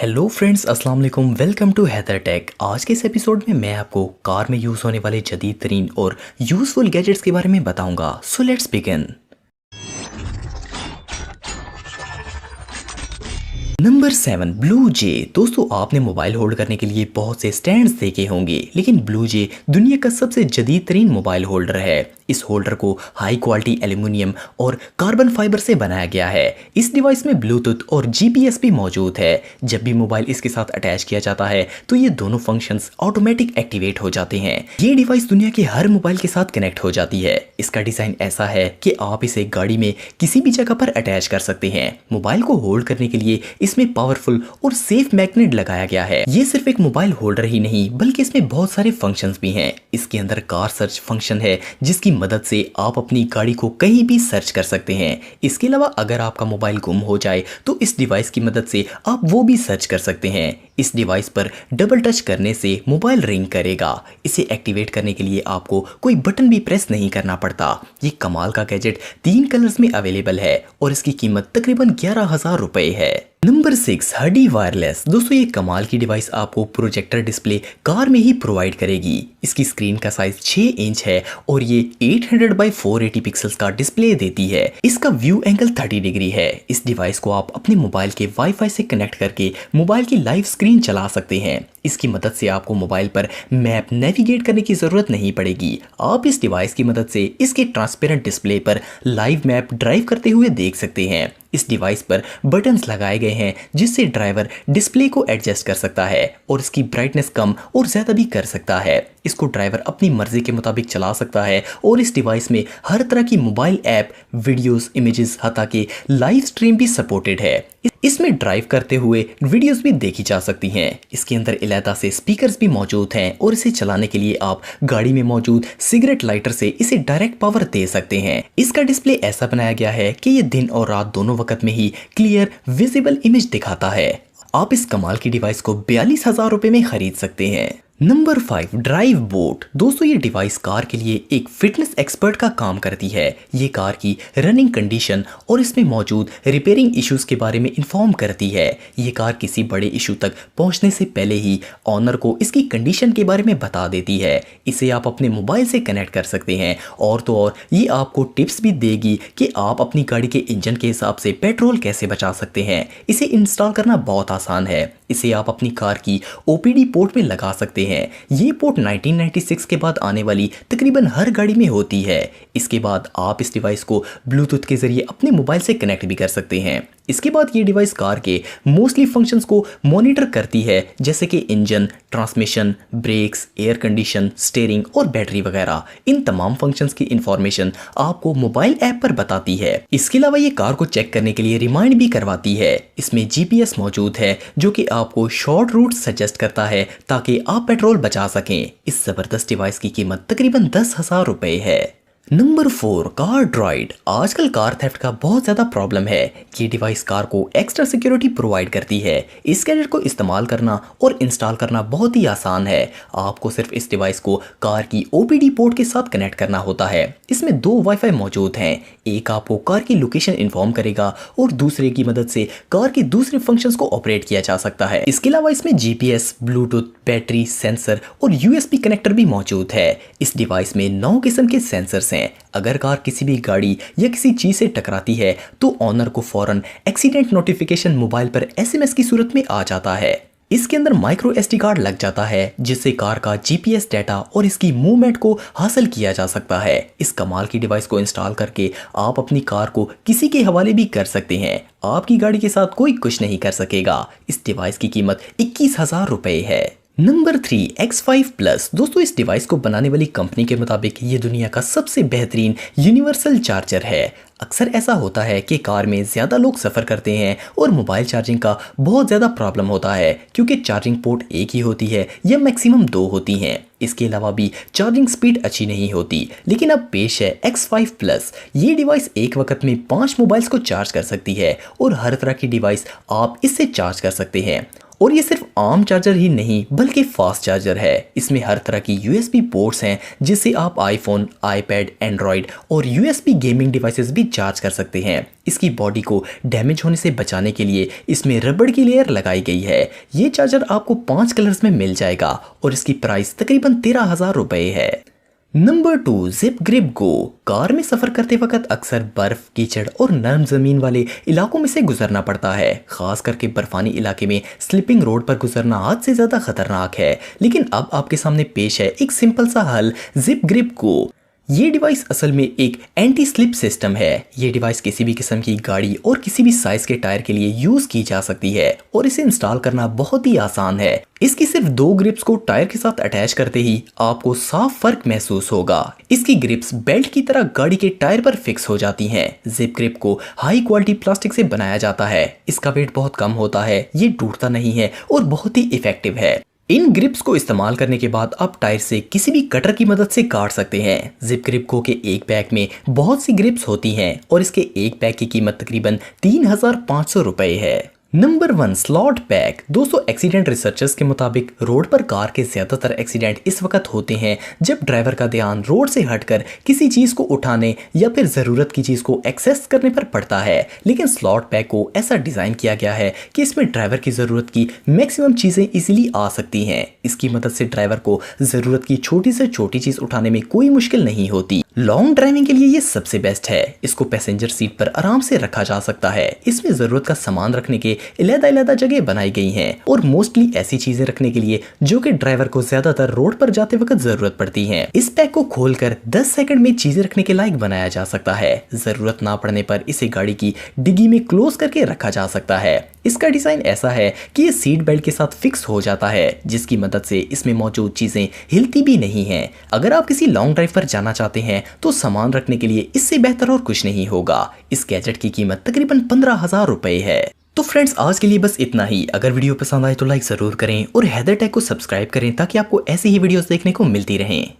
Hello friends, अस्सलाम वालेकुम। Welcome to Haider tech. आज के इस एपिसोड में मैं आपको कार में यूज़ होने वाले जदीद तरीन और यूज़फुल गैजेट्स के बारे में बताऊंगा। So let's begin. Number 7, Blue J. दोस्तों, आपने मोबाइल होल्ड करने के लिए बहुत से स्टैंड्स देखे होंगे, लेकिन ब्लू जे दुनिया का सबसे जदीद तरीन मोबाइल होल्डर है। इस होल्डर को हाई क्वालिटी एल्युमिनियम और कार्बन फाइबर से बनाया गया है। इस डिवाइस में ब्लूटूथ और जीपीएस भी मौजूद है। जब भी मोबाइल इसके साथ अटैच किया जाता है तो ये दोनों फंक्शंस ऑटोमेटिक एक्टिवेट हो जाते हैं। ये डिवाइस दुनिया के हर मोबाइल के साथ कनेक्ट हो जाती है। इसका डिजाइन ऐसा है कि आप इसे गाड़ी में किसी भी जगह पर अटैच कर सकते हैं। मोबाइल को होल्ड करने के लिए इसमें पावरफुल और सेफ मैग्नेट लगाया गया है। ये सिर्फ एक मोबाइल होल्डर ही नहीं, बल्कि इसमें बहुत सारे फंक्शंस भी हैं। इसके अंदर कार सर्च फंक्शन है, जिसकी मदद से आप अपनी गाड़ी को कहीं भी सर्च कर सकते हैं। इसके अलावा अगर आपका मोबाइल गुम हो जाए तो इस डिवाइस की मदद से आप वो भी सर्च कर सकते हैं। इस डिवाइस पर डबल टच करने से मोबाइल रिंग करेगा। इसे एक्टिवेट करने के लिए आपको कोई बटन भी प्रेस नहीं करना पड़ता। ये कमाल का गैजेट 3 कलर्स में अवेलेबल है और इसकी कीमत तकरीबन 11,000 रुपए है। नंबर 6, हडी वायरलेस। दोस्तों, ये कमाल की डिवाइस आपको प्रोजेक्टर डिस्प्ले कार में ही प्रोवाइड करेगी। इसकी स्क्रीन का साइज 6 इंच है और ये 800 बाई 480 पिक्सल्स का डिस्प्ले देती है। इसका व्यू एंगल 30 डिग्री है। इस डिवाइस को आप अपने मोबाइल के वाईफाई से कनेक्ट करके मोबाइल की लाइव स्क्रीन चला सकते हैं। इसकी मदद से आपको मोबाइल पर मैप नेविगेट करने की जरूरत नहीं पड़ेगी। आप इस डिवाइस की मदद से इसके ट्रांसपेरेंट डिस्प्ले पर लाइव मैप ड्राइव करते हुए देख सकते हैं। इस डिवाइस पर बटन्स लगाए गए हैं जिससे ड्राइवर डिस्प्ले को एडजस्ट कर सकता है और इसकी ब्राइटनेस कम और ज्यादा भी कर सकता है। इसको ड्राइवर अपनी मर्जी के मुताबिक चला सकता है और इस डिवाइस में हर तरह की मोबाइल ऐप, वीडियोस, इमेजेस, हत्ता कि लाइव स्ट्रीम भी सपोर्टेड है। इसमें ड्राइव करते हुए वीडियोस भी देखी जा सकती हैं। इसके अंदर इलादा से स्पीकर्स भी मौजूद हैं और इसे चलाने के लिए आप गाड़ी में मौजूद सिगरेट लाइटर से इसे डायरेक्ट पावर दे सकते हैं। इसका डिस्प्ले ऐसा बनाया गया है कि ये दिन और रात दोनों वक्त में ही क्लियर विजिबल इमेज दिखाता है। आप इस कमाल की डिवाइस को 42,000 रुपए में खरीद सकते हैं। Number 5, drive boat. दोस्तों, ये डिवाइस कार के लिए एक फिटनेस एक्सपर्ट का काम करती है। ये कार की रनिंग कंडीशन और इसमें मौजूद रिपेयरिंग इश्यूज के बारे में इन्फॉर्म करती है। ये कार किसी बड़े इशू तक पहुंचने से पहले ही ऑनर को इसकी कंडीशन के बारे में बता देती है। इसे आप अपने मोबाइल से कनेक्ट कर सकते हैं और तो और ये आपको टिप्स भी देगी कि आप अपनी गाड़ी के इंजन के हिसाब से पेट्रोल कैसे बचा सकते हैं। इसे इंस्टॉल करना बहुत आसान है। इसे आप अपनी कार की ओपीडी पोर्ट में लगा सकते हैं। ये पोर्ट 1996 के बाद आने वाली तकरीबन हर गाड़ी में होती है। इसके बाद आप इस डिवाइस को ब्लूटूथ के जरिए अपने मोबाइल से कनेक्ट भी कर सकते हैं। इसके बाद ये डिवाइस कार के मोस्टली फंक्शंस को मॉनिटर करती है, जैसे कि engine, transmission, brakes, air condition, steering और बैटरी वगैरह। इन तमाम फंक्शंस की इंफॉर्मेशन आपको मोबाइल ऐप पर बताती है। इसके अलावा ये कार को चेक करने के लिए रिमाइंड भी करवाती है। इसमें जीपीएस मौजूद है जो कि आपको शॉर्ट रूट सजेस्ट करता है ताकि आप पेट्रोल बचा सकें। इस जबरदस्त डिवाइस की कीमत तकरीबन 10,000 रुपए है। Number 4, car droid. आजकल कार थेफ्ट का बहुत ज्यादा प्रॉब्लम है। ये डिवाइस कार को एक्स्ट्रा सिक्योरिटी प्रोवाइड करती है। इस गैजेट को इस्तेमाल करना और इंस्टॉल करना बहुत ही आसान है। आपको सिर्फ इस डिवाइस को कार की ओपीडी पोर्ट के साथ कनेक्ट करना होता है। इसमें 2 वाईफाई मौजूद हैं। एक आपको कार की लोकेशन इन्फॉर्म करेगा और दूसरे की मदद से कार के दूसरे फंक्शंस को ऑपरेट किया जा सकता है। इसके अलावा इसमें जीपीएस, ब्लूटूथ, बैटरी, सेंसर और यूएसबी कनेक्टर भी मौजूद है। इस डिवाइस में 9 किस्म के सेंसर्स हैं। अगर कार किसी भी गाड़ी या किसी चीज से टकराती है तो ऑनर को फौरन एक्सीडेंट नोटिफिकेशन मोबाइल पर एसएमएस की सूरत में आ जाता है। इसके अंदर माइक्रो एसडी कार्ड लग जाता है जिससे कार का जीपीएस डाटा और इसकी मूवमेंट को हासिल किया जा सकता है। इस कमाल की डिवाइस को इंस्टॉल करके आप अपनी कार को किसी के हवाले भी कर सकते हैं। आपकी गाड़ी के साथ कोई कुछ नहीं कर सकेगा। इस डिवाइस की कीमत 21,000 रुपए है। Number 3, X5 Plus। दोस्तों, इस डिवाइस को बनाने वाली कंपनी के मुताबिक ये दुनिया का सबसे बेहतरीन यूनिवर्सल चार्जर है। अक्सर ऐसा होता है कि कार में ज़्यादा लोग सफ़र करते हैं और मोबाइल चार्जिंग का बहुत ज़्यादा प्रॉब्लम होता है क्योंकि चार्जिंग पोर्ट एक ही होती है या मैक्सिमम 2 होती हैं। इसके अलावा भी चार्जिंग स्पीड अच्छी नहीं होती। लेकिन अब पेश है X5 Plus। ये डिवाइस एक वक्त में 5 मोबाइल्स को चार्ज कर सकती है और हर तरह की डिवाइस आप इससे चार्ज कर सकते हैं। और ये सिर्फ आम चार्जर ही नहीं बल्कि फास्ट चार्जर है। इसमें हर तरह की यूएसबी पोर्ट्स हैं जिससे आप आईफोन, आईपैड, एंड्रॉयड और यूएसबी गेमिंग डिवाइसेस भी चार्ज कर सकते हैं। इसकी बॉडी को डैमेज होने से बचाने के लिए इसमें रबड़ की लेयर लगाई गई है। ये चार्जर आपको 5 कलर्स में मिल जाएगा और इसकी प्राइस तकरीबन 13,000 रुपए है। नंबर 2, जिप ग्रिप गो। कार में सफर करते वक्त अक्सर बर्फ, कीचड़ और नरम जमीन वाले इलाकों में से गुजरना पड़ता है। खास करके बर्फानी इलाके में स्लिपिंग रोड पर गुजरना हद से ज्यादा खतरनाक है। लेकिन अब आपके सामने पेश है एक सिंपल सा हल, जिप ग्रिप गो। ये डिवाइस असल में एक एंटी स्लिप सिस्टम है। ये डिवाइस किसी भी किस्म की गाड़ी और किसी भी साइज के टायर के लिए यूज की जा सकती है और इसे इंस्टॉल करना बहुत ही आसान है। इसकी सिर्फ 2 ग्रिप्स को टायर के साथ अटैच करते ही आपको साफ फर्क महसूस होगा। इसकी ग्रिप्स बेल्ट की तरह गाड़ी के टायर पर फिक्स हो जाती हैं। जिप ग्रिप को हाई क्वालिटी प्लास्टिक से बनाया जाता है। इसका वेट बहुत कम होता है, ये टूटता नहीं है और बहुत ही इफेक्टिव है। इन ग्रिप्स को इस्तेमाल करने के बाद आप टायर से किसी भी कटर की मदद से काट सकते हैं। जिप ग्रिप को के एक पैक में बहुत सी ग्रिप्स होती हैं और इसके एक पैक की कीमत तकरीबन 3,500 रुपए है। Number 1, slot pack. दोस्तों, एक्सीडेंट रिसर्चर्स के मुताबिक रोड पर कार के ज्यादातर एक्सीडेंट इस वक्त होते हैं जब ड्राइवर का ध्यान रोड से हटकर किसी चीज को उठाने या फिर जरूरत की चीज को एक्सेस करने पर पड़ता है। लेकिन स्लॉट पैक को ऐसा डिजाइन किया गया है कि इसमें ड्राइवर की जरूरत की मैक्सिमम चीजें इजीली आ सकती हैं। इसकी मदद से ड्राइवर को जरूरत की छोटी से छोटी चीज उठाने में कोई मुश्किल नहीं होती। लॉन्ग ड्राइविंग के लिए ये सबसे बेस्ट है। इसको पैसेंजर सीट पर आराम से रखा जा सकता है। इसमें जरूरत का सामान रखने के अलग-अलग जगह बनाई गई हैं और मोस्टली ऐसी चीजें रखने के लिए जो कि ड्राइवर को ज्यादातर रोड पर जाते वक्त जरूरत पड़ती हैं। इस पैक को खोलकर 10 सेकंड में चीजें रखने के लायक बनाया जा सकता है। जरूरत ना पड़ने पर इसे गाड़ी की डिग्गी में क्लोज करके रखा जा सकता है। इसका डिजाइन ऐसा है कि ये सीट बेल्ट के साथ फिक्स हो जाता है, जिसकी मदद से इसमें मौजूद चीजें हिलती भी नहीं हैं। अगर आप किसी लॉन्ग ड्राइव पर जाना चाहते हैं तो सामान रखने के लिए इससे बेहतर और कुछ नहीं होगा। इस गैजेट की कीमत तकरीबन 15,000 रुपए है। तो फ्रेंड्स, आज के लिए बस इतना ही। अगर वीडियो पसंद आए तो लाइक जरूर करें और हैदर टेक को सब्सक्राइब करें ताकि आपको ऐसी ही वीडियोस देखने को मिलती रहें।